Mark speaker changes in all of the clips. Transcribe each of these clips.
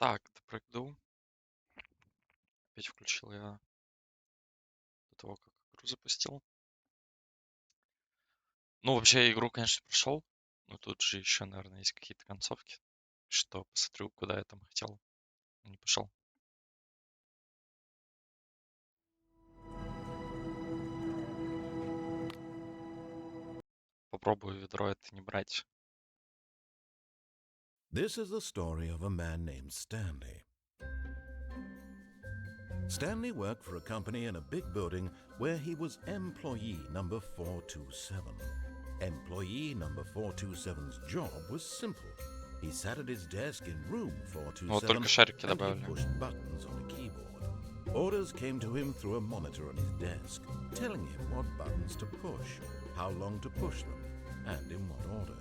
Speaker 1: Так, допрыгну. Опять включил я до того, как игру запустил. Ну, вообще, я игру, конечно, прошел. Но тут же еще, наверное, есть какие-то концовки. Что, посмотрю, куда я там хотел. Не пошел. Попробую ведро это не брать.
Speaker 2: This is the story of a man named Stanley. Stanley worked for a company in a big building where he was employee number 427. Employee number 427's job was simple. He sat at his desk in room
Speaker 1: Ну, вот только
Speaker 2: 427
Speaker 1: шарики
Speaker 2: and he
Speaker 1: добавили.
Speaker 2: pushed buttons on a keyboard. Orders came to him through a monitor on his desk, telling him what buttons to push, how long to push them, and in what order.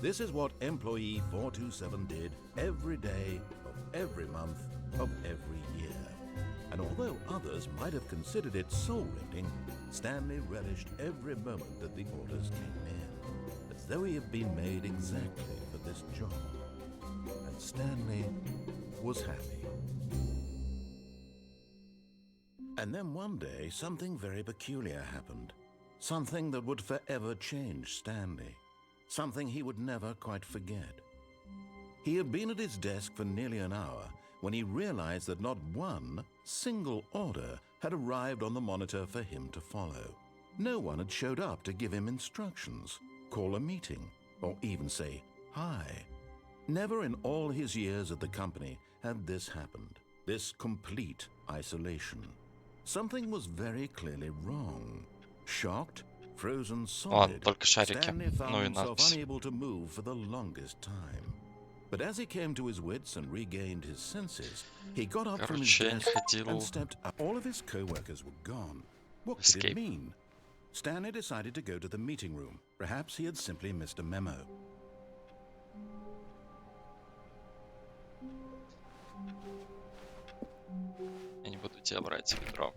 Speaker 2: This is what employee 427 did every day of every month of every year. And although others might have considered it soul-rending, Stanley relished every moment that the orders came in, as though he had been made exactly for this job. And Stanley was happy. And then one day, something very peculiar happened. Something that would forever change Stanley. Something he would never quite forget. He had been at his desk for nearly an hour when he realized that not one single order had arrived on the monitor for him to follow. No one had showed up to give him instructions, call a meeting, or even say hi. Never in all his years at the company had this happened, this complete isolation. Something was very clearly wrong. Shocked, frozen
Speaker 1: Ладно,
Speaker 2: solid,
Speaker 1: только шарики.
Speaker 2: Stanley found
Speaker 1: Ну и
Speaker 2: himself
Speaker 1: надпись.
Speaker 2: unable to move for the longest time. But as he came to his wits and regained his senses, he got up from his
Speaker 1: Короче, я не
Speaker 2: desk and
Speaker 1: ходил.
Speaker 2: stepped up. All of his co-workers were gone. What could it
Speaker 1: Escape.
Speaker 2: mean? Stanley decided to go to the meeting room. Perhaps he had simply missed a memo.
Speaker 1: Я не буду тебя брать ведро.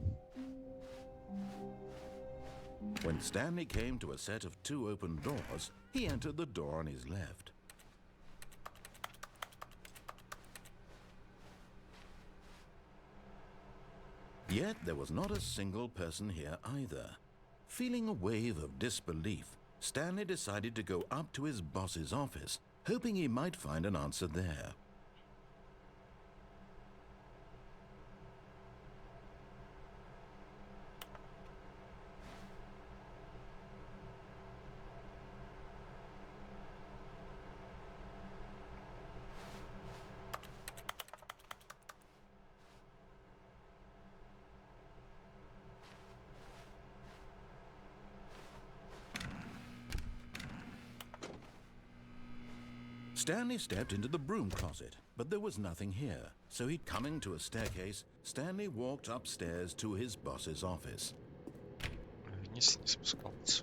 Speaker 2: When Stanley came to a set of two open doors, he entered the door on his left. Yet there was not a single person here either. Feeling a wave of disbelief, Stanley decided to go up to his boss's office, hoping he might find an answer there. Stanley stepped into the broom closet, but there was nothing here. So coming to a staircase, Stanley walked upstairs to his boss's office.
Speaker 1: Вниз не спускался.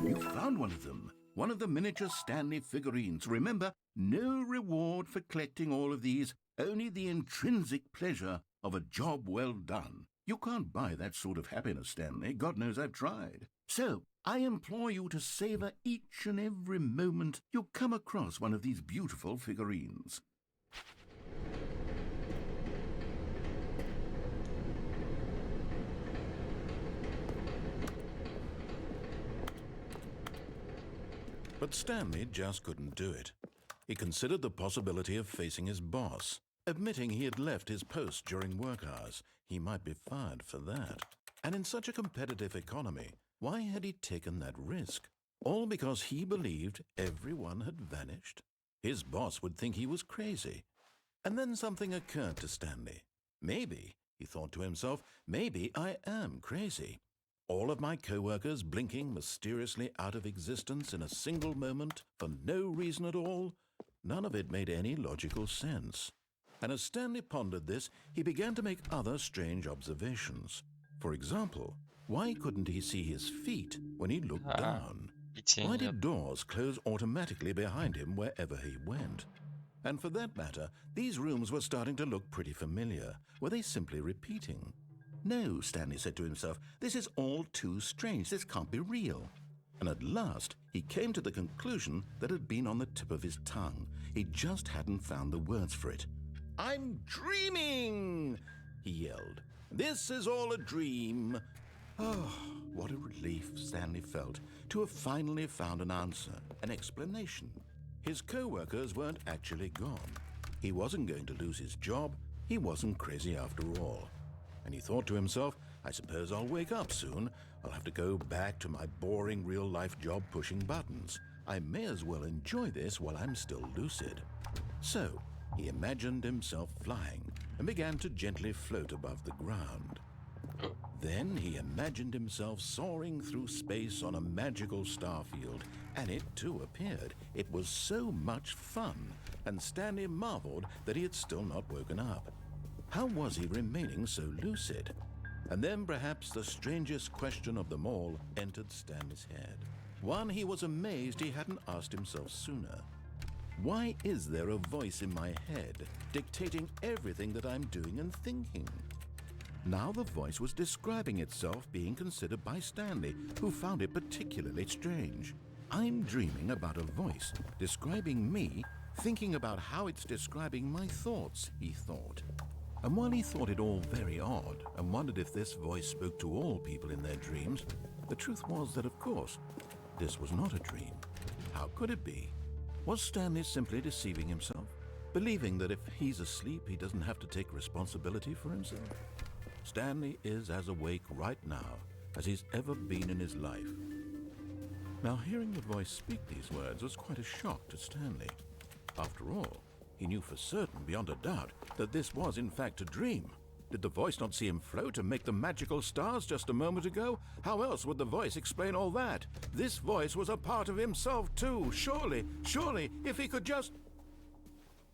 Speaker 2: You found one of them. One of the miniature Stanley figurines. Remember, no reward for collecting all of these, only the intrinsic pleasure of a job well done. You can't buy that sort of happiness, Stanley. God knows I've tried. So, I implore you to savor each and every moment you come across one of these beautiful figurines. But Stanley just couldn't do it. He considered the possibility of facing his boss. Admitting he had left his post during work hours, he might be fired for that. And in such a competitive economy, why had he taken that risk? All because he believed everyone had vanished? His boss would think he was crazy. And then something occurred to Stanley. Maybe, he thought to himself, maybe I am crazy. All of my co-workers blinking mysteriously out of existence in a single moment for no reason at all? None of it made any logical sense. And as Stanley pondered this, he began to make other strange observations. For example, why couldn't he see his feet when he looked down? Why did doors close automatically behind him wherever he went? And for that matter, these rooms were starting to look pretty familiar. Were they simply repeating? No, Stanley said to himself, this is all too strange. This can't be real. and at last he came to the conclusion that had been on the tip of his tongue. He just hadn't found the words for it. "I'm dreaming!" he yelled. "This is all a dream." Oh, what a relief Stanley felt to have finally found an answer, an explanation. His co-workers weren't actually gone. He wasn't going to lose his job. He wasn't crazy after all. And he thought to himself, I suppose I'll wake up soon. I'll have to go back to my boring real-life job pushing buttons. I may as well enjoy this while I'm still lucid. So he imagined himself flying and began to gently float above the ground. Then he imagined himself soaring through space on a magical starfield, and it too appeared. It was so much fun, and Stanley marveled that he had still not woken up. How was he remaining so lucid? And then perhaps the strangest question of them all entered Stanley's head. One he was amazed he hadn't asked himself sooner. Why is there a voice in my head dictating everything that I'm doing and thinking? Now the voice was describing itself being considered by Stanley, who found it particularly strange. I'm dreaming about a voice describing me, thinking about how it's describing my thoughts, he thought. And while he thought it all very odd and wondered if this voice spoke to all people in their dreams, the truth was that, of course, this was not a dream. How could it be? Was Stanley simply deceiving himself, believing that if he's asleep, he doesn't have to take responsibility for himself? Stanley is as awake right now as he's ever been in his life. Now, hearing the voice speak these words was quite a shock to Stanley. After all, he knew for certain, beyond a doubt, that this was in fact a dream. Did the voice not see him float and make the magical stars just a moment ago? How else would the voice explain all that? This voice was a part of himself too. Surely, if he could just...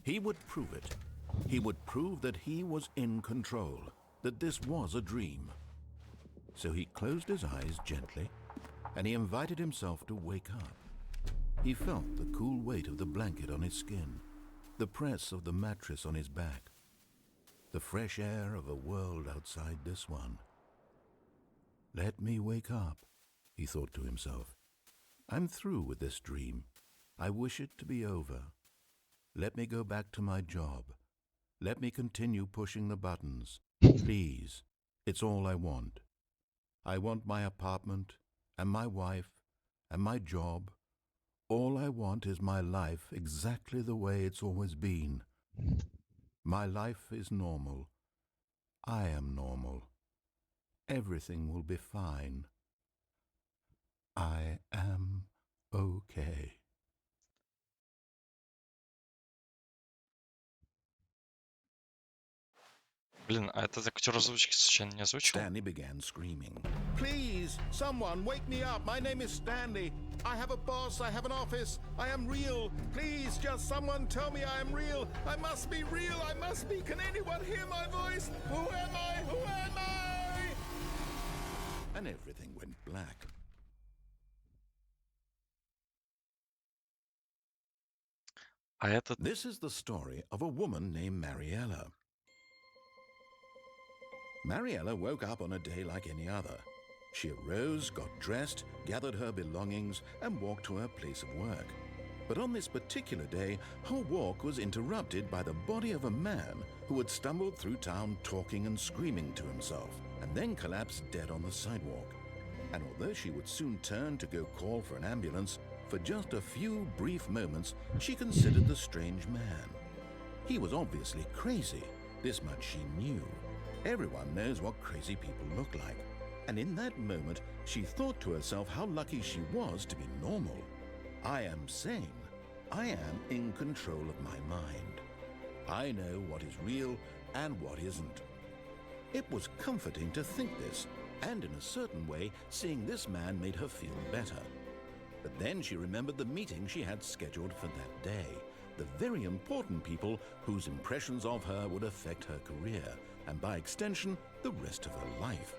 Speaker 2: He would prove it. He would prove that he was in control, that this was a dream. So he closed his eyes gently, and he invited himself to wake up. He felt the cool weight of the blanket on his skin, the press of the mattress on his back, the fresh air of a world outside this one. Let me wake up, he thought to himself. I'm through with this dream. I wish it to be over. Let me go back to my job. Let me continue pushing the buttons. Please, it's all I want. I want my apartment and my wife and my job. All I want is my life exactly the way it's always been. My life is normal. I am normal. Everything will be fine. I am okay.
Speaker 1: Блин, а этот актер озвучки случайно не озвучил?
Speaker 2: Stanley began screaming. Please, someone, wake me up. My name is Stanley. I have a boss. I have an office. I am real. Please, just someone tell me I am real. I must be real. I must be. Can anyone hear my voice? Who am I? Who am I? And everything went black.
Speaker 1: А этот...
Speaker 2: This is the story of a woman named Mariella. Mariella woke up on a day like any other. She arose, got dressed, gathered her belongings, and walked to her place of work. But on this particular day, her walk was interrupted by the body of a man who had stumbled through town talking and screaming to himself, and then collapsed dead on the sidewalk. And although she would soon turn to go call for an ambulance, for just a few brief moments, she considered the strange man. He was obviously crazy. This much she knew. Everyone knows what crazy people look like. And in that moment, she thought to herself how lucky she was to be normal. I am sane. I am in control of my mind. I know what is real and what isn't. It was comforting to think this, and in a certain way, seeing this man made her feel better. But then she remembered the meeting she had scheduled for that day, the very important people whose impressions of her would affect her career, and by extension, the rest of her life.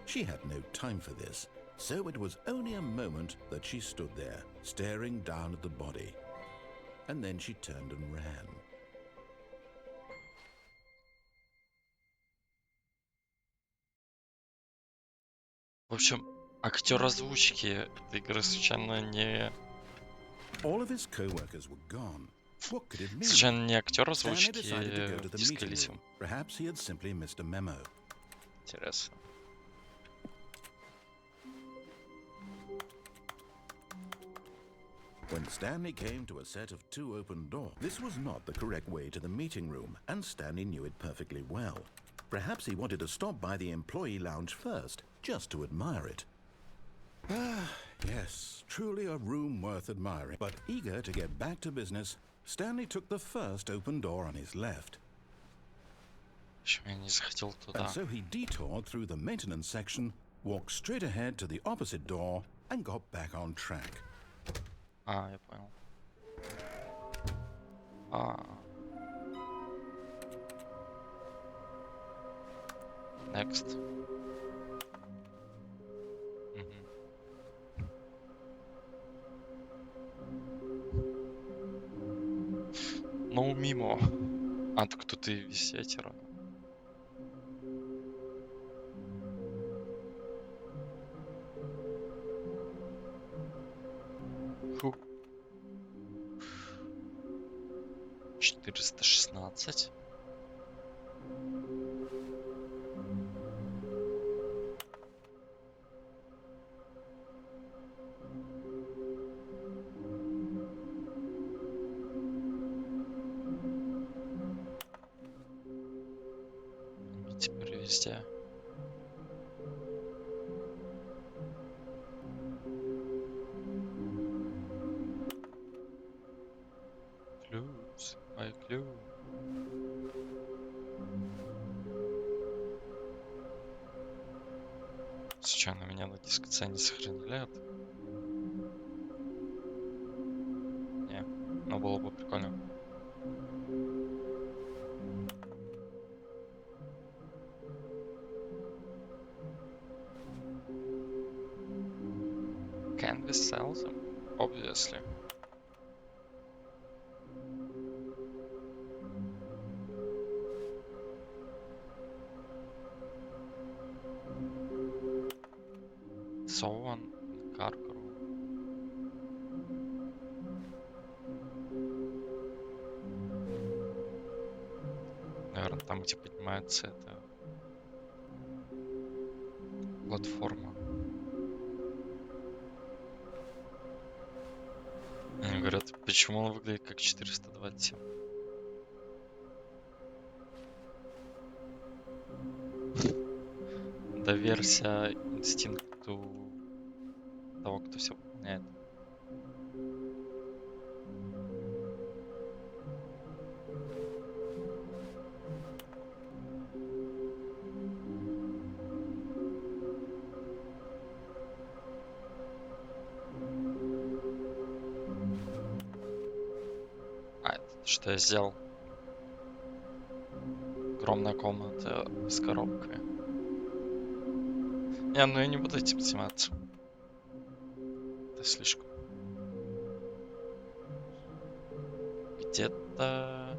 Speaker 2: She had no time for this, so it was only a moment that she stood there, staring down at the body. And then she turned and ran.
Speaker 1: В общем, Актер озвучки этой игры случайно не...
Speaker 2: All of his co-workers were gone. What could it mean?
Speaker 1: Случайно не актер
Speaker 2: Stanley decided to go
Speaker 1: озвучки
Speaker 2: to the
Speaker 1: Диска
Speaker 2: meeting
Speaker 1: Элисиум?
Speaker 2: room. Perhaps he had simply missed a memo.
Speaker 1: Интересно.
Speaker 2: When Stanley came to a set of 2 open doors, this was not the correct way to the meeting room, and Stanley knew it perfectly well. Perhaps he wanted to stop by the employee lounge first, just to admire it. Ah, yes, truly a room worth admiring. But eager to get back to business, Stanley took the first open door on his left.
Speaker 1: Почему я не захотел туда?
Speaker 2: And so he detoured through the maintenance section, walked straight ahead to the opposite door, and got back on track.
Speaker 1: А, я понял. А. Next. Мгм. Ну, мимо. А, так тут и висетера. Фу. 416. И теперь везде. Clues, my clue. Случайно меня на дискце не сохранили это? Не, но было бы прикольно. Can we sell them? Obviously. So on cargo. Наверное, там, где поднимается эта платформа. Они говорят, почему он выглядит как 427? Доверься инстинкту того, кто все выполняет. А, это что я сделал? Огромная комната с коробками. Не, ну я не буду этим заниматься. Это слишком. Где-то...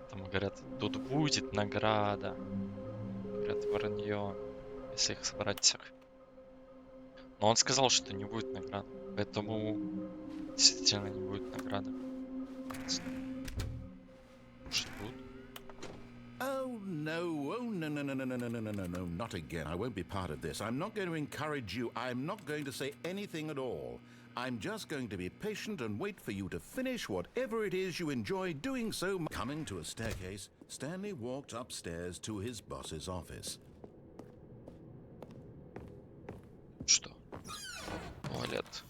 Speaker 1: Там говорят, тут будет награда. Говорят, вранье. Если их собрать всех. Но он сказал, что не будет награды. Поэтому действительно не будет награды. Может, будет?
Speaker 2: Oh, no. Oh, no, no, no, no, no, no, no, no, no, no, not again. I won't be part of this. I'm not going to encourage you. I'm not going to say anything at all. I'm just going to be patient and wait for you to finish whatever it is you enjoy doing so much. Coming to a staircase, Stanley walked upstairs to his boss's office.
Speaker 1: Что? Туалет.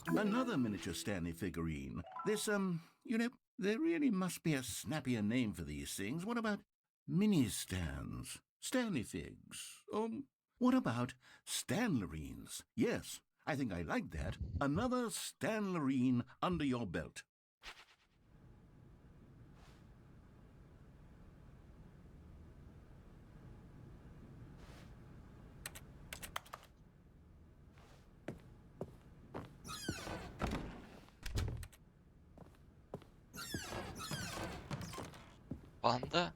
Speaker 2: Another miniature Stanley figurine. This, there really must be a snappier name for these things. What about mini-stands? Stanley figs? What about Stanlerines? Yes, I think I like that. Another Stanlerine under your belt.
Speaker 1: Banda?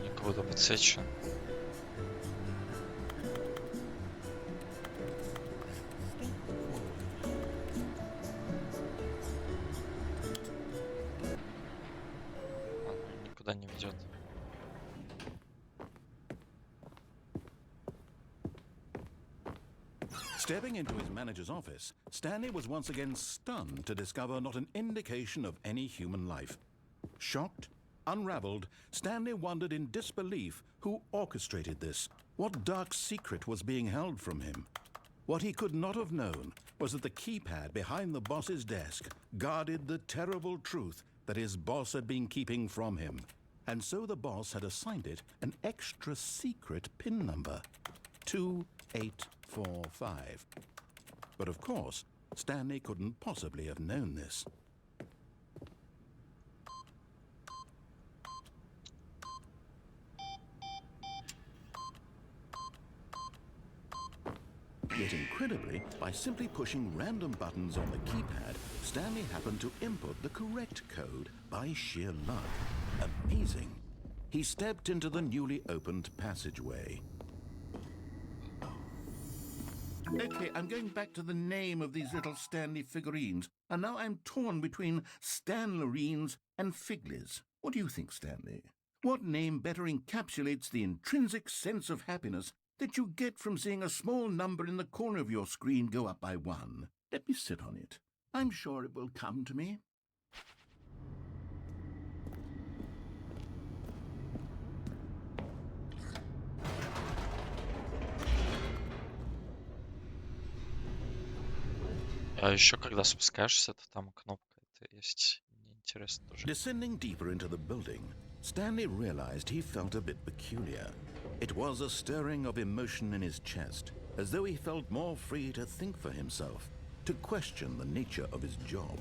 Speaker 1: Никого до подсвечен. Ладно, никуда не ведет.
Speaker 2: Stepping into his manager's office, Stanley was once again stunned to discover not an indication of any human life. Shocked, unraveled, Stanley wondered in disbelief who orchestrated this. What dark secret was being held from him? What he could not have known was that the keypad behind the boss's desk guarded the terrible truth that his boss had been keeping from him. And so the boss had assigned it an extra secret PIN number, 2845. But of course, Stanley couldn't possibly have known this. Yet incredibly, by simply pushing random buttons on the keypad, Stanley happened to input the correct code by sheer luck. Amazing. He stepped into the newly opened passageway. Okay, I'm going back to the name of these little Stanley figurines, and now I'm torn between Stanlerines and Figlies. What do you think, Stanley? What name better encapsulates the intrinsic sense of happiness that you get from seeing a small number in the corner of your screen go up by 1? Let me sit on it. I'm sure it will come to me.
Speaker 1: А еще когда спускаешься, то там кнопка это есть. Мне интересно тоже.
Speaker 2: Descending deeper into the building, Stanley realized he felt a bit peculiar. It was a stirring of emotion in his chest, as though he felt more free to think for himself, to question the nature of his job.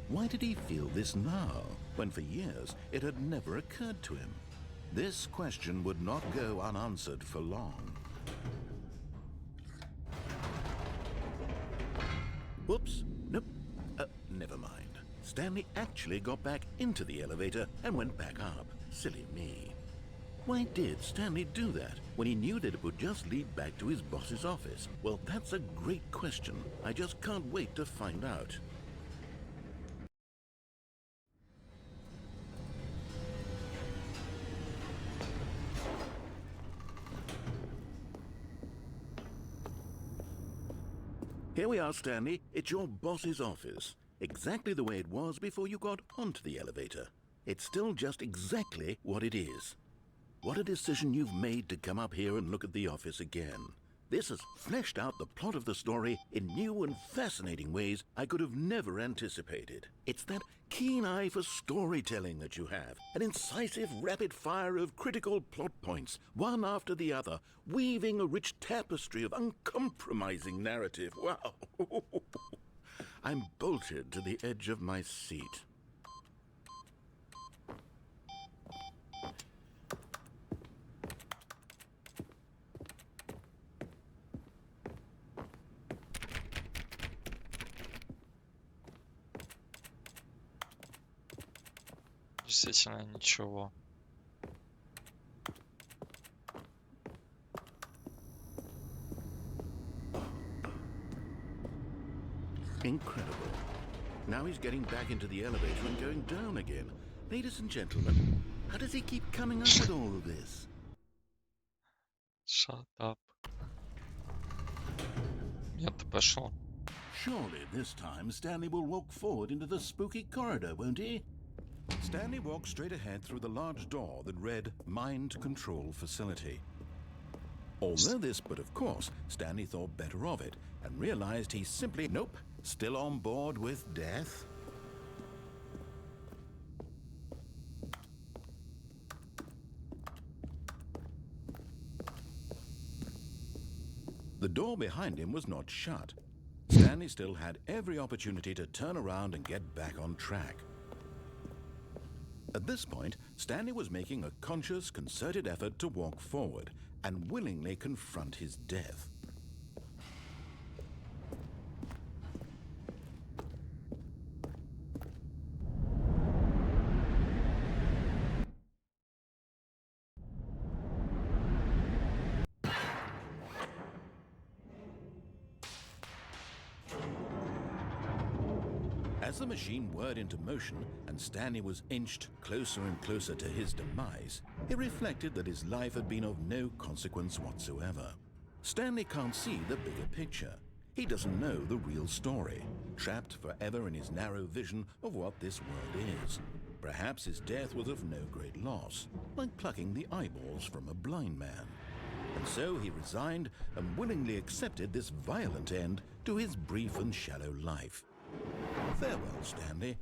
Speaker 2: Why did he feel this now, when for years it had never occurred to him? This question would not go unanswered for long. Whoops, nope, never mind. Stanley actually got back into the elevator and went back up. Silly me. Why did Stanley do that when he knew that it would just lead back to his boss's office? Well, that's a great question. I just can't wait to find out. Here we are, Stanley. It's your boss's office. Exactly the way it was before you got onto the elevator. It's still just exactly what it is. What a decision you've made to come up here and look at the office again. This has fleshed out the plot of the story in new and fascinating ways I could have never anticipated. It's that keen eye for storytelling that you have, an incisive rapid fire of critical plot points, one after the other, weaving a rich tapestry of uncompromising narrative. Wow! I'm bolted to the edge of my seat.
Speaker 1: действительно ничего.
Speaker 2: Incredible. Now he's getting back into the elevator and going down again. Ladies and gentlemen, how does he keep coming up with all of this?
Speaker 1: Shut up. Нет, пошло.
Speaker 2: Surely this time Stanley will walk forward into the spooky corridor, won't he? Stanley walked straight ahead through the large door that read Mind Control Facility. All this, but of course, Stanley thought better of it and realized he simply, nope, still on board with death. The door behind him was not shut. Stanley still had every opportunity to turn around and get back on track. At this point, Stanley was making a conscious, concerted effort to walk forward and willingly confront his death. As the machine whirred into motion and Stanley was inched closer and closer to his demise, he reflected that his life had been of no consequence whatsoever. Stanley can't see the bigger picture. He doesn't know the real story, trapped forever in his narrow vision of what this world is. Perhaps his death was of no great loss, like plucking the eyeballs from a blind man. And so he resigned and willingly accepted this violent end to his brief and shallow life. Farewell, Stanley.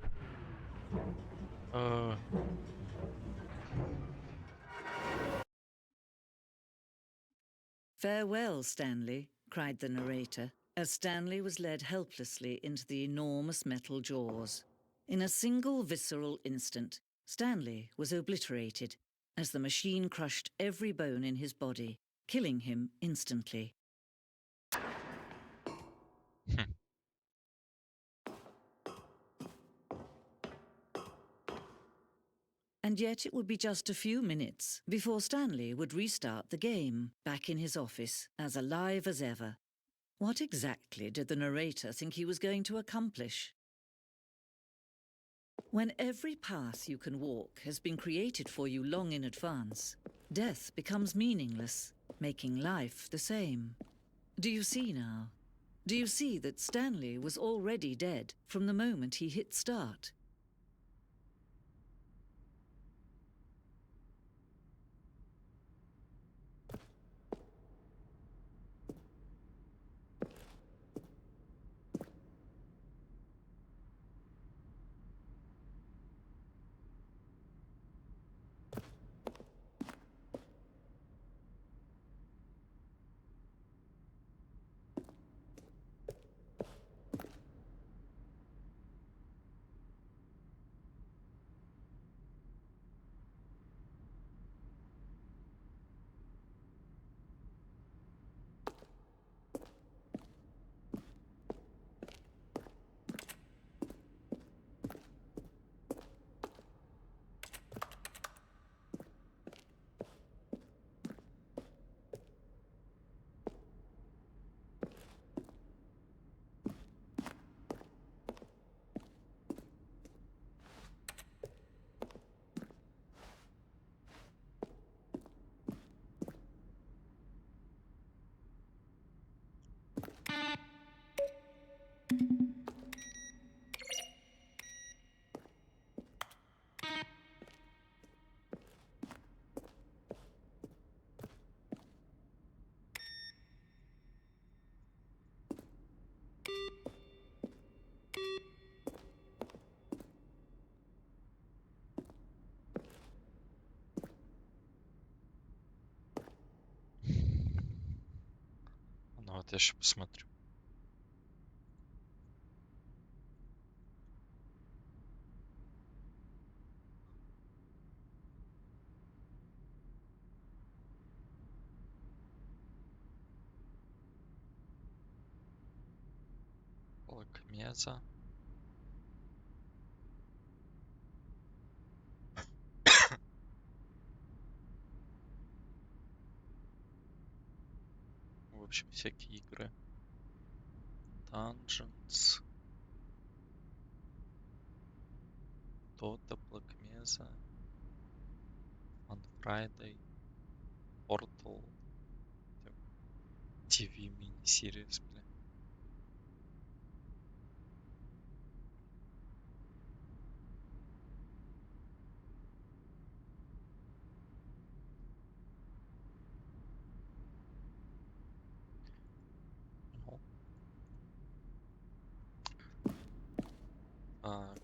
Speaker 3: Farewell, Stanley, cried the narrator, as Stanley was led helplessly into the enormous metal jaws. In a single visceral instant, Stanley was obliterated as the machine crushed every bone in his body, killing him instantly. And yet it would be just a few minutes before Stanley would restart the game, back in his office, as alive as ever. What exactly did the narrator think he was going to accomplish? When every path you can walk has been created for you long in advance, death becomes meaningless, making life the same. Do you see now? Do you see that Stanley was already dead from the moment he hit start?
Speaker 1: Ну вот я еще посмотрю. Лакмеза. общем, всякие игры. Dungeons, Dota, Black Mesa, Fun Friday, Portal, TV mini-series, бля. Ну, так.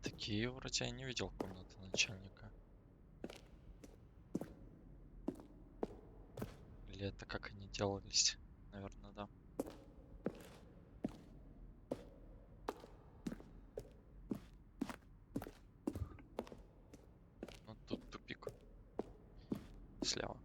Speaker 1: Такие вроде я не видел комнаты начальника. Или это как они делались? Наверное, да. Ну, тут тупик. Слева.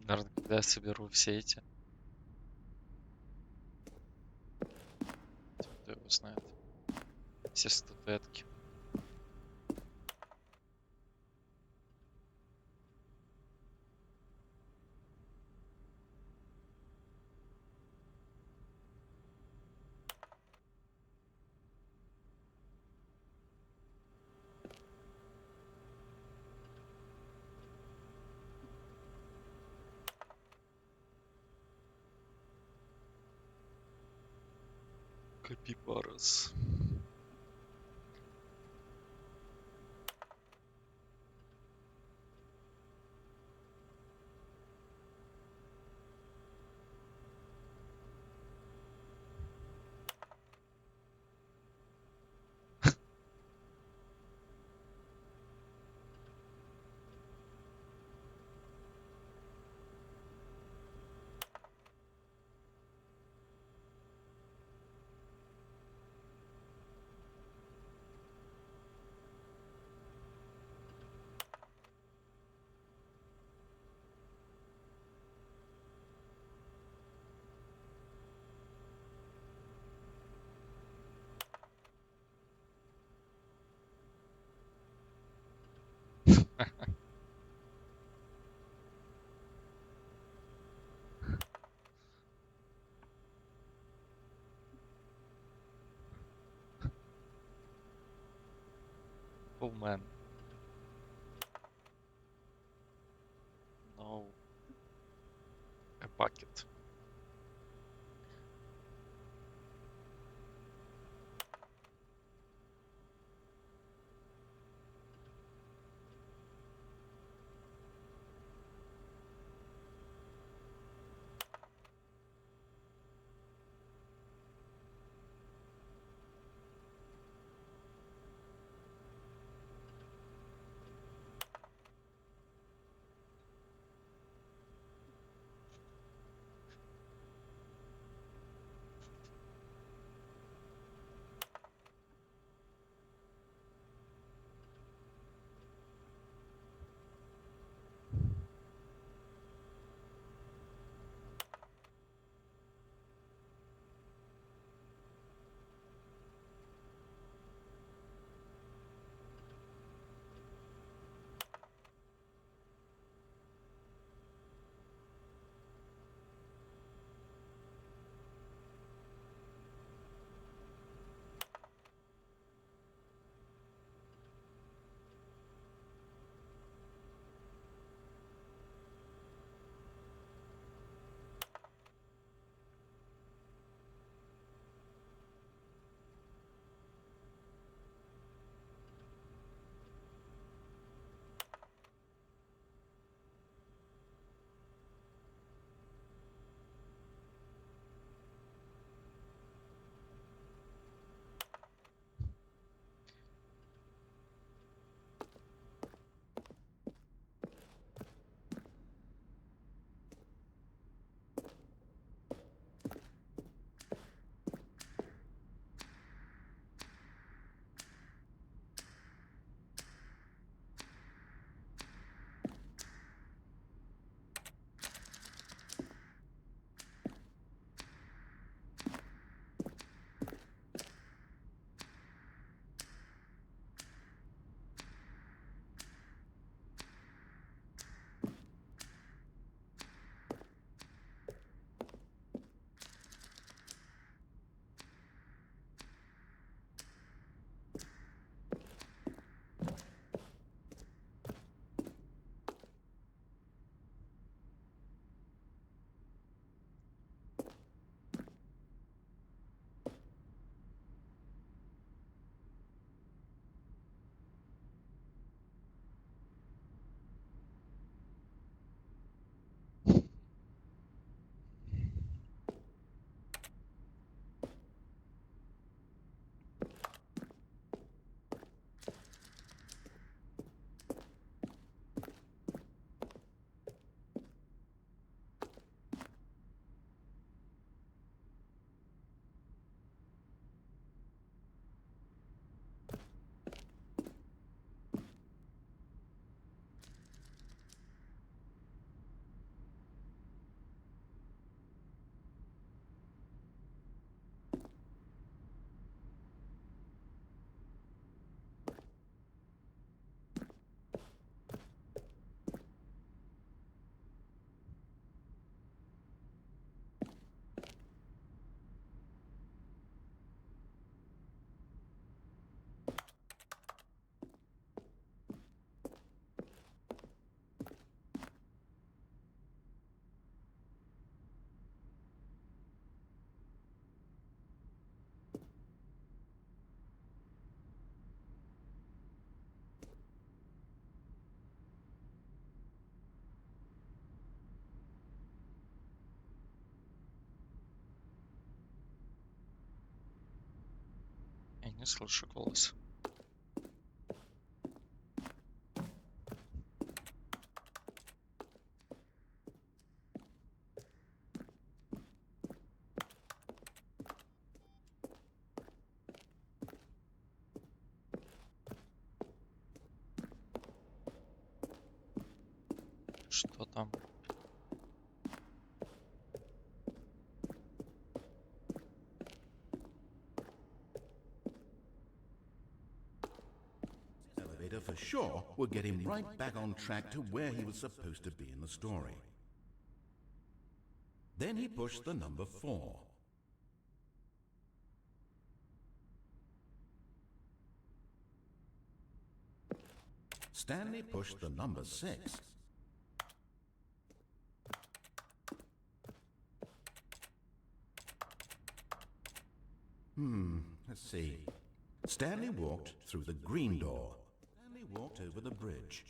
Speaker 1: Наверное, когда я соберу все эти, кто его знает, все статуэтки. Капибарас. Oh man. No. A bucket. не слышу голос. Что там?
Speaker 2: Elevator for sure would get him right back on track to where he was supposed to be in the story. Then he pushed the number 4. Stanley pushed the number 6. Let's see. Stanley walked through the green door. Stanley walked over the bridge.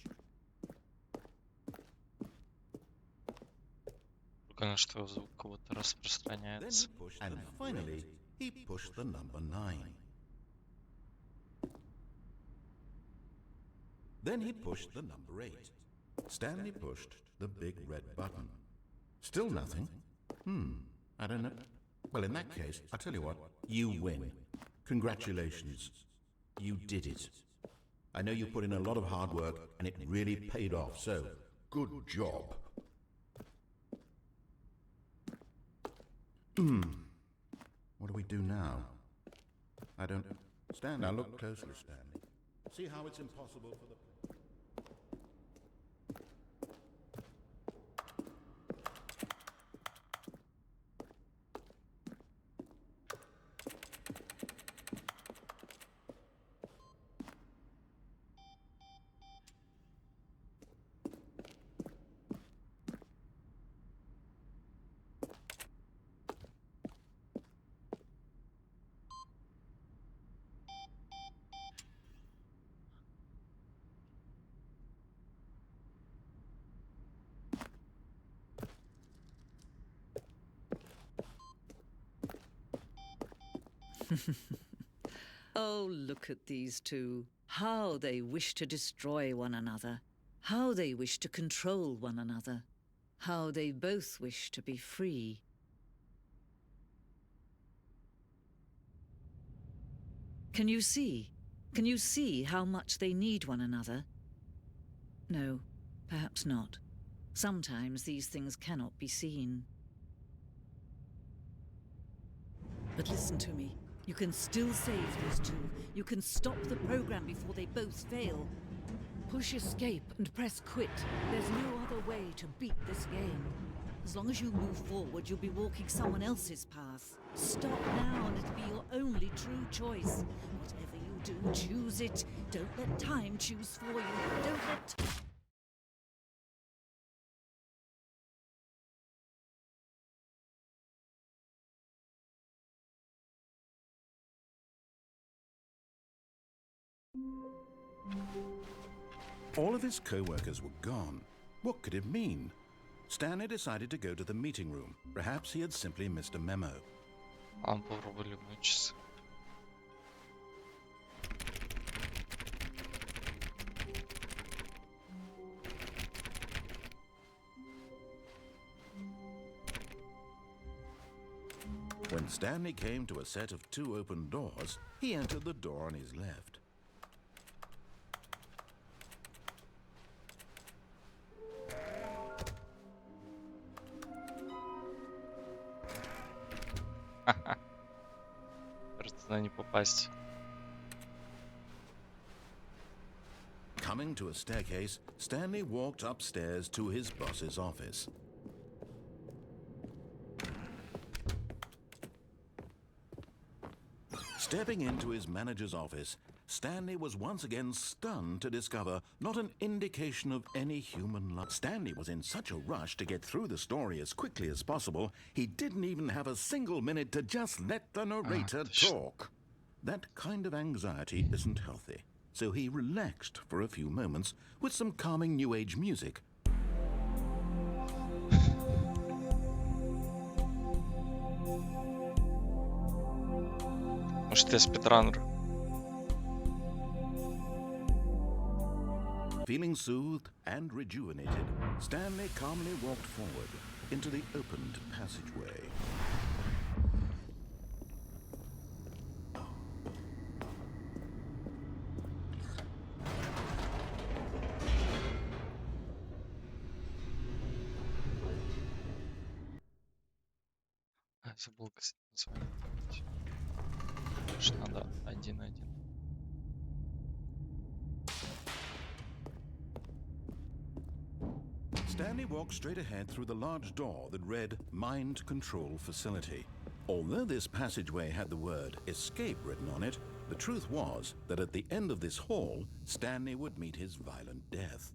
Speaker 1: Прикольно, что звук как будто
Speaker 2: Then
Speaker 1: распространяется.
Speaker 2: he pushed, and finally, he pushed the number 9. Then he pushed the number 8. Stanley pushed the big red button. Still nothing. I don't know. Well, in that case, I'll tell you what. You win. Congratulations. You did it. I know you put in a lot of hard work, and it really paid off, so good job. What do we do now? I don't... Stanley, now look closely, Stanley. See how it's impossible for the...
Speaker 3: Oh, look at these two. How they wish to destroy one another. How they wish to control one another. How they both wish to be free. Can you see? Can you see how much they need one another? No, perhaps not. Sometimes these things cannot be seen. But listen to me. You can still save these two. You can stop the program before they both fail. Push escape and press quit. There's no other way to beat this game. As long as you move forward, you'll be walking someone else's path. Stop now and it'll be your only true choice. Whatever you do, choose it. Don't let time choose for you. Don't let...
Speaker 2: All of his co-workers were gone. What could it mean? Stanley decided to go to the meeting room. Perhaps he had simply missed a memo.
Speaker 1: Ладно, попробовали мучиться.
Speaker 2: When Stanley came to a set of 2 open doors, he entered the door on his left.
Speaker 1: Просто туда не попасть.
Speaker 2: Coming to a staircase, Stanley walked upstairs to his boss's office. Stepping into his manager's office, Stanley was once again stunned to discover not an indication of any human life. Stanley was in such a rush to get through the story as quickly as possible, he didn't even have a single minute to just let the narrator talk. That kind of anxiety isn't healthy, so he relaxed for a few moments with some calming New Age music.
Speaker 1: Может, я спидранер?
Speaker 2: Feeling soothed and rejuvenated, Stanley calmly walked forward into the opened passageway.
Speaker 1: Забыл, кстати, название. Что надо 1-1.
Speaker 2: Stanley walked straight ahead through the large door that read Mind Control Facility. Although this passageway had the word escape written on it, the truth was that at the end of this hall, Stanley would meet his violent death.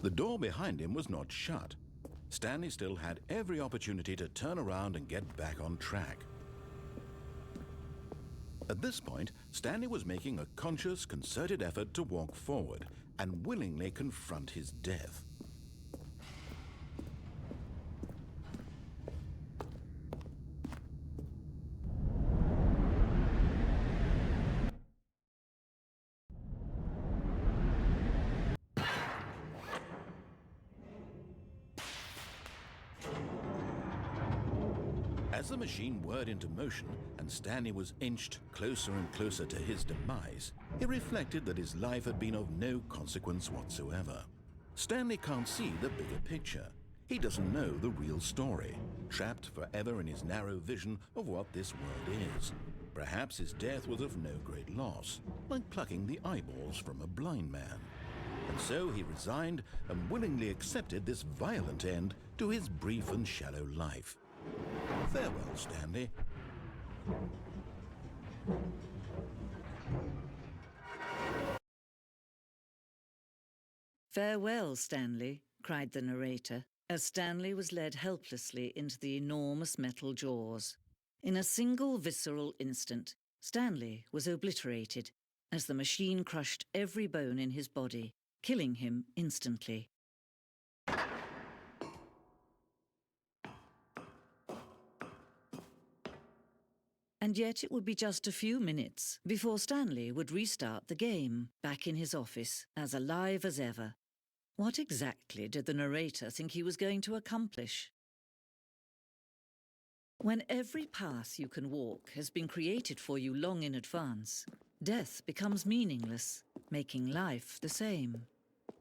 Speaker 2: The door behind him was not shut. Stanley still had every opportunity to turn around and get back on track. At this point, Stanley was making a conscious, concerted effort to walk forward and willingly confront his death. As the machine whirred into motion and Stanley was inched closer and closer to his demise, he reflected that his life had been of no consequence whatsoever. Stanley can't see the bigger picture. He doesn't know the real story, trapped forever in his narrow vision of what this world is. Perhaps his death was of no great loss, like plucking the eyeballs from a blind man. And so he resigned and willingly accepted this violent end to his brief and shallow life. Farewell, Stanley.
Speaker 3: Farewell, Stanley, cried the narrator, as Stanley was led helplessly into the enormous metal jaws. In a single visceral instant, Stanley was obliterated as the machine crushed every bone in his body, killing him instantly. And yet it would be just a few minutes before Stanley would restart the game, back in his office, as alive as ever. What exactly did the narrator think he was going to accomplish? When every path you can walk has been created for you long in advance, death becomes meaningless, making life the same.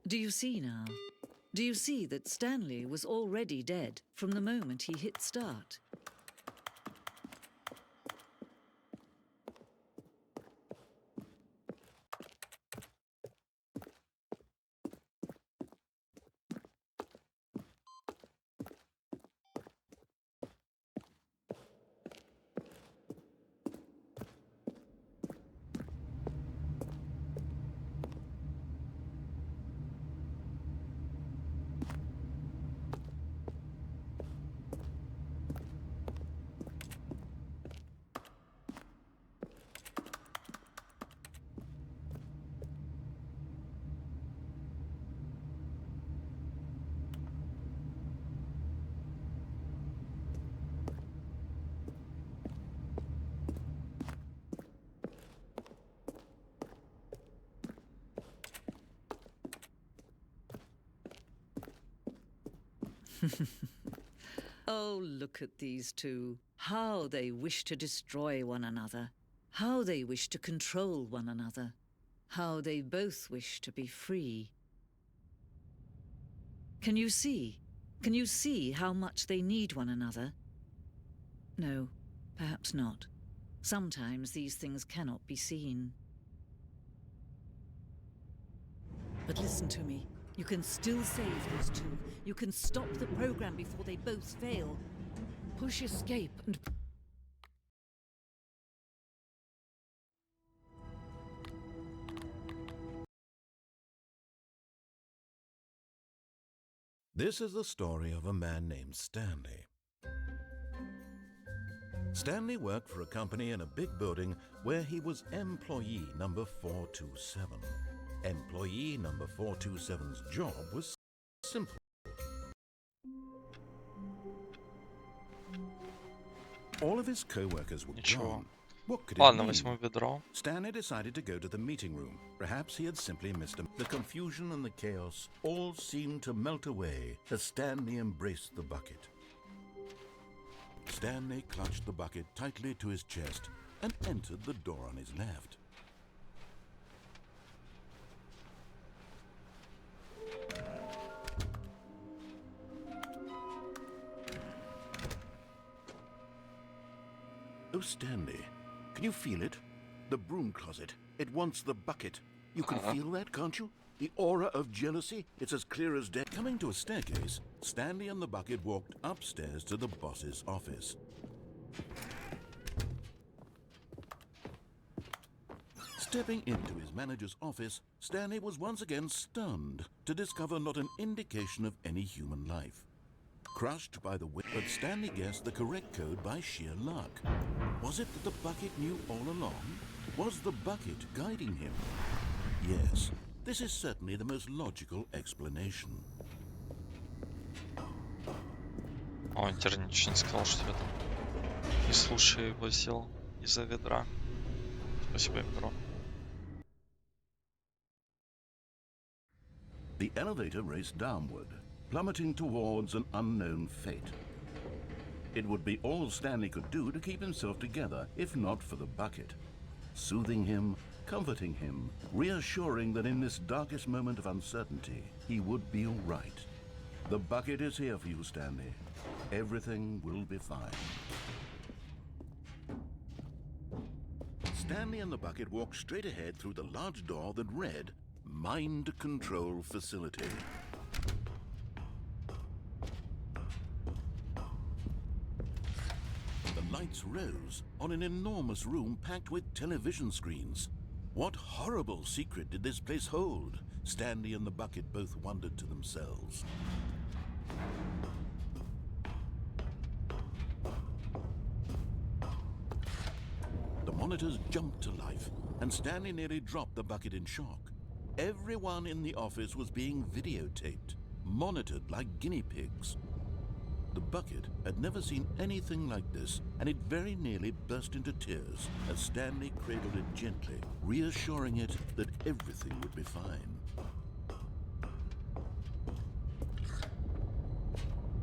Speaker 3: Do you see now? Do you see that Stanley was already dead from the moment he hit start? Oh, look at these two. How they wish to destroy one another. How they wish to control one another. How they both wish to be free. Can you see? Can you see how much they need one another? No, perhaps not. Sometimes these things cannot be seen. But listen to me. You can still save these two. You can stop the program before they both fail. Push escape and...
Speaker 2: This is the story of a man named Stanley. Stanley worked for a company in a big building where he was employee number 427. Employee number 427's job was simple. All of his co-workers were
Speaker 1: Ничего.
Speaker 2: gone, What could it
Speaker 1: Ладно,
Speaker 2: mean?
Speaker 1: возьму ведро.
Speaker 2: Stanley decided to go to the meeting room. Perhaps he had simply missed him. The confusion and the chaos all seemed to melt away as Stanley embraced the bucket. Stanley clutched the bucket tightly to his chest and entered the door on his left. Oh, Stanley, can you feel it? The broom closet. It wants the bucket. You can feel that, can't you? The aura of jealousy. It's as clear as day. Coming to a staircase, Stanley and the bucket walked upstairs to the boss's office. Stepping into his manager's office, Stanley was once again stunned to discover not an indication of any human life. Crushed by the wind, but Stanley guessed the correct code by sheer luck. Was it that the bucket knew all along? Was the bucket guiding him? Yes, this is certainly the most logical explanation.
Speaker 1: Он теперь ничего не сказал, что я там не слушая его сделал из-за ведра. Спасибо, ведро.
Speaker 2: The elevator raced downward, plummeting towards an unknown fate. It would be all Stanley could do to keep himself together, if not for the bucket. Soothing him, comforting him, reassuring that in this darkest moment of uncertainty, he would be all right. The bucket is here for you, Stanley. Everything will be fine. Stanley and the bucket walked straight ahead through the large door that read, Mind Control Facility. The lights rose on an enormous room packed with television screens. What horrible secret did this place hold? Stanley and the bucket both wondered to themselves. The monitors jumped to life, and Stanley nearly dropped the bucket in shock. Everyone in the office was being videotaped, monitored like guinea pigs. The bucket had never seen anything like this, and it very nearly burst into tears as Stanley cradled it gently, reassuring it that everything would be fine.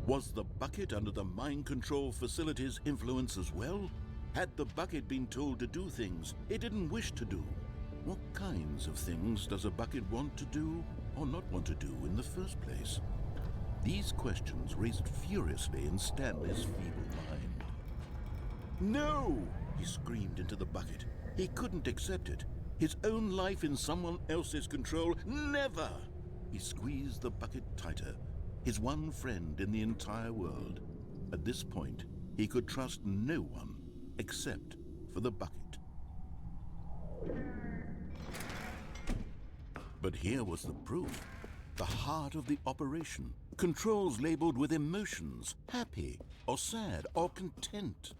Speaker 2: Was the bucket under the mind control facility's influence as well? Had the bucket been told to do things it didn't wish to do? What kinds of things does a bucket want to do or not want to do in the first place? These questions raced furiously in Stanley's feeble mind. No! He screamed into the bucket. He couldn't accept it. His own life in someone else's control, never! He squeezed the bucket tighter, his one friend in the entire world. At this point, he could trust no one except for the bucket. But here was the proof. The heart of the operation. Controls labeled with emotions, happy or sad or content.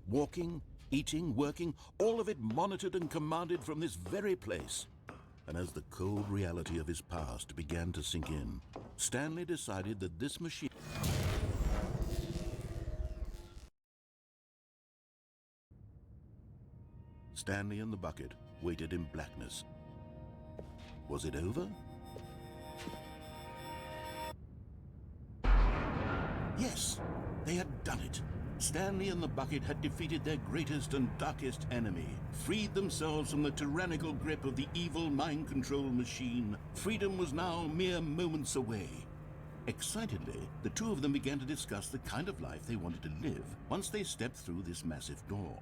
Speaker 2: Walking, eating, working, all of it monitored and commanded from this very place. And as the cold reality of his past began to sink in, Stanley decided that this machine... Stanley and the bucket waited in blackness. Was it over? Yes, they had done it. Stanley and the bucket had defeated their greatest and darkest enemy, freed themselves from the tyrannical grip of the evil mind control machine. Freedom was now mere moments away. Excitedly, the two of them began to discuss the kind of life they wanted to live once they stepped through this massive door.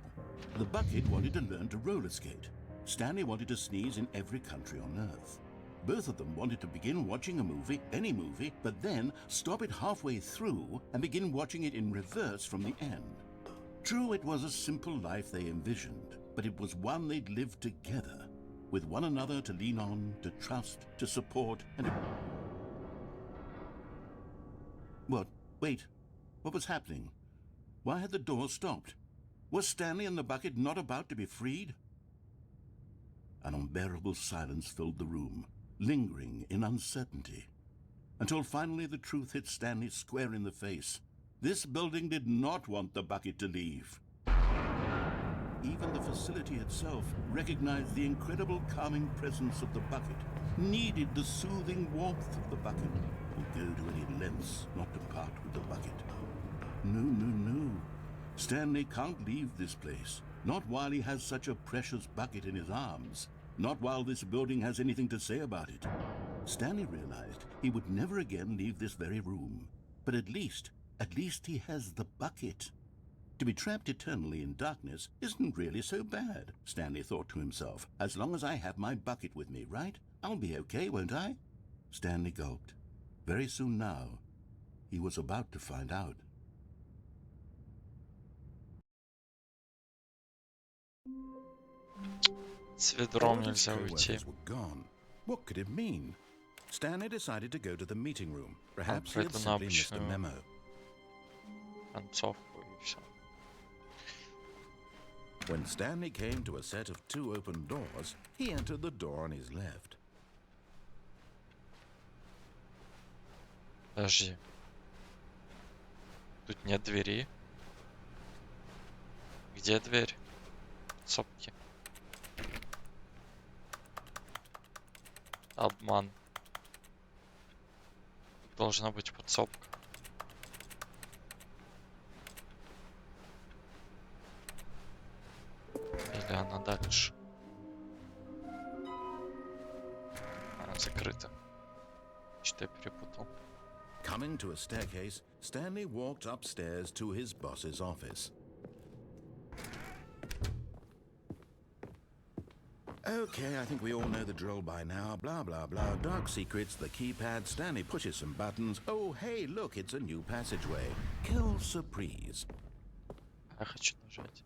Speaker 2: The bucket wanted to learn to roller skate. Stanley wanted to sneeze in every country on Earth. Both of them wanted to begin watching a movie, any movie, but then stop it halfway through and begin watching it in reverse from the end. True, it was a simple life they envisioned, but it was one they'd lived together, with one another to lean on, to trust, to support, and... What? Wait. What was happening? Why had the door stopped? Was Stanley and the bucket not about to be freed? An unbearable silence filled the room, lingering in uncertainty, until finally the truth hit Stanley square in the face. This building did not want the bucket to leave. Even the facility itself recognized the incredible calming presence of the bucket, needed the soothing warmth of the bucket, would go to any lengths not to part with the bucket. No, no, no. Stanley can't leave this place. Not while he has such a precious bucket in his arms. Not while this building has anything to say about it. Stanley realized he would never again leave this very room. But at least he has the bucket. To be trapped eternally in darkness isn't really so bad, Stanley thought to himself. As long as I have my bucket with me, right? I'll be okay, won't I? Stanley gulped. Very soon now, he was about to find out.
Speaker 1: С ведром
Speaker 2: All of his
Speaker 1: нельзя уйти.
Speaker 2: co-workers were gone. What could it mean? Stanley decided to go to the meeting room. Perhaps he had
Speaker 1: пойду на
Speaker 2: simply missed a
Speaker 1: обычную
Speaker 2: memo.
Speaker 1: концовку и все.
Speaker 2: When Stanley came to a set of 2 open doors, he entered the door on his left.
Speaker 1: Подожди. Тут нет двери. Где дверь? Сопки. Обман. Должна быть подсобка. Или она дальше? Она закрыта. Что-то я перепутал.
Speaker 2: Coming to a staircase, Stanley walked upstairs to his boss's office. Okay, I think we all know the drill by now. Blah, blah, blah. Dark secrets, the keypad. Stanley pushes some buttons. Oh, hey, look, it's a new passageway. Kill surprise.
Speaker 1: Я хочу нажать.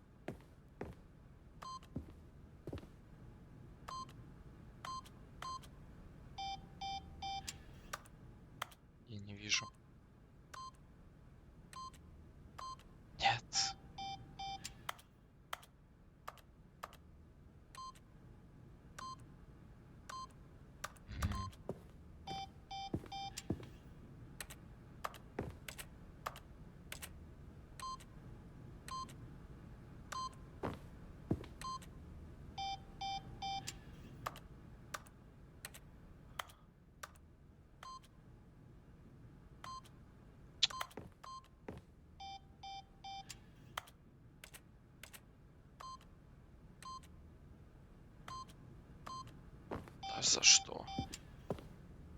Speaker 1: Я не вижу. Нет. Да за что?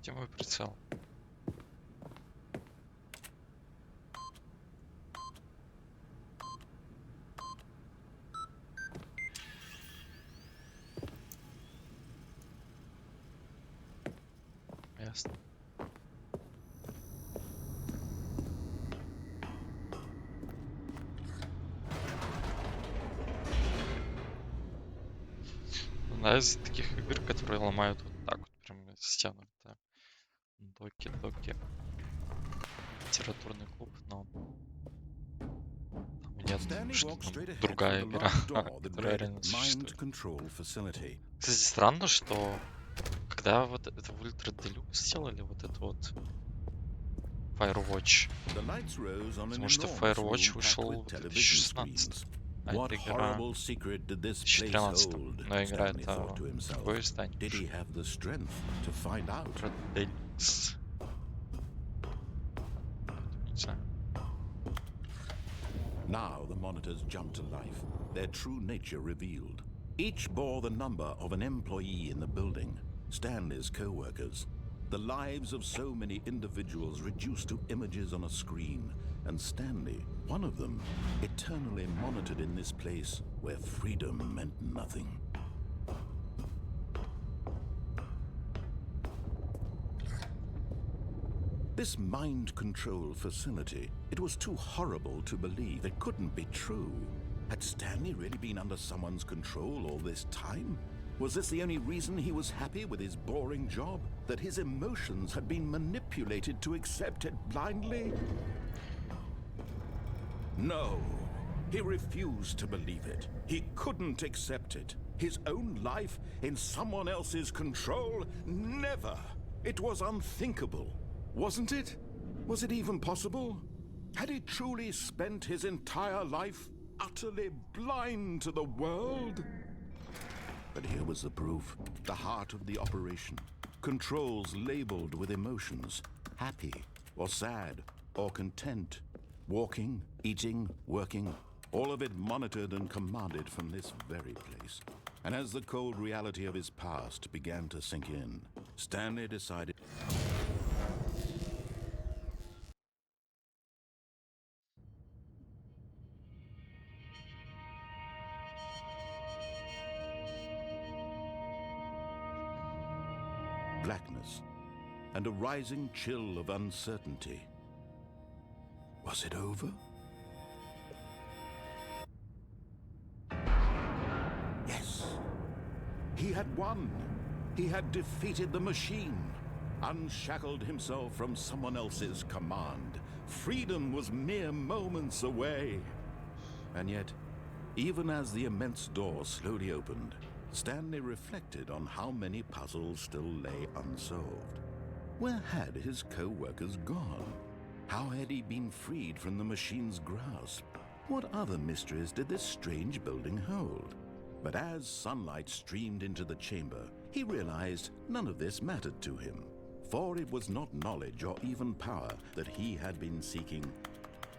Speaker 1: Где мой прицел? Ясно. Одна из таких игр, которые ломают вот так вот, прям стену. Так. Доки. Литературный клуб, но там нет,
Speaker 2: Stanley
Speaker 1: что
Speaker 2: walked
Speaker 1: там
Speaker 2: straight ahead
Speaker 1: другая
Speaker 2: from the
Speaker 1: игра,
Speaker 2: large door that
Speaker 1: которая
Speaker 2: read
Speaker 1: реально
Speaker 2: Mind
Speaker 1: существует.
Speaker 2: Control Facility.
Speaker 1: Кстати, странно, что когда вот это в Ультра Deluxe сделали, вот это вот Firewatch,
Speaker 2: The lights rose on an
Speaker 1: потому что
Speaker 2: enormous
Speaker 1: Firewatch
Speaker 2: room
Speaker 1: вышел
Speaker 2: packed with
Speaker 1: в
Speaker 2: television
Speaker 1: 2016,
Speaker 2: screens.
Speaker 1: а
Speaker 2: What
Speaker 1: эта игра
Speaker 2: horrible secret did this
Speaker 1: в
Speaker 2: place
Speaker 1: 2013,
Speaker 2: hold?
Speaker 1: но игра
Speaker 2: Stanley
Speaker 1: это
Speaker 2: thought to himself.
Speaker 1: другое издание.
Speaker 2: Did he have the strength to find out?
Speaker 1: Ультра Deluxe. Не знаю.
Speaker 2: Now the monitors jumped to life, their true nature revealed. Each bore the number of an employee in the building, Stanley's co-workers. The lives of so many individuals reduced to images on a screen, and Stanley, one of them, eternally monitored in this place where freedom meant nothing. This mind control facility, it was too horrible to believe. It couldn't be true. Had Stanley really been under someone's control all this time? Was this the only reason he was happy with his boring job? That his emotions had been manipulated to accept it blindly? No. He refused to believe it. He couldn't accept it. His own life in someone else's control? Never. It was unthinkable. Wasn't it? Was it even possible? Had he truly spent his entire life utterly blind to the world? But here was the proof. The heart of the operation. Controls labeled with emotions. Happy, or sad, or content. Walking, eating, working. All of it monitored and commanded from this very place. And as the cold reality of his past began to sink in, Stanley decided... blackness, and a rising chill of uncertainty. Was it over? Yes. He had won. He had defeated the machine, unshackled himself from someone else's command. Freedom was mere moments away. And yet, even as the immense door slowly opened, Stanley reflected on how many puzzles still lay unsolved. Where had his co-workers gone? How had he been freed from the machine's grasp? What other mysteries did this strange building hold? But as sunlight streamed into the chamber, he realized none of this mattered to him, for it was not knowledge or even power that he had been seeking,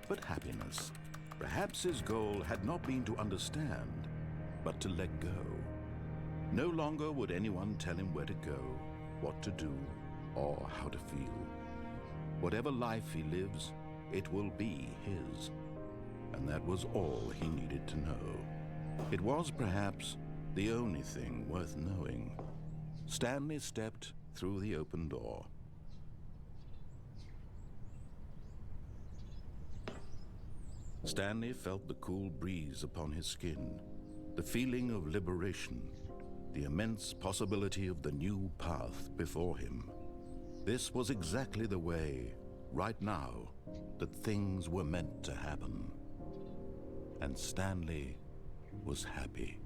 Speaker 2: but happiness. Perhaps his goal had not been to understand, but to let go. No longer would anyone tell him where to go, what to do, or how to feel. Whatever life he lives, it will be his. And that was all he needed to know. It was perhaps the only thing worth knowing. Stanley stepped through the open door. Stanley felt the cool breeze upon his skin, the feeling of liberation, the immense possibility of the new path before him. This was exactly the way, right now, that things were meant to happen. And Stanley was happy.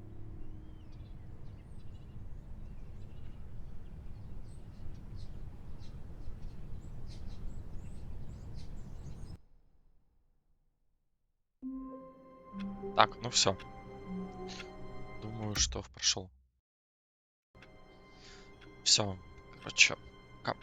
Speaker 1: Так, ну все. Думаю, что прошел. Все. Короче, пока.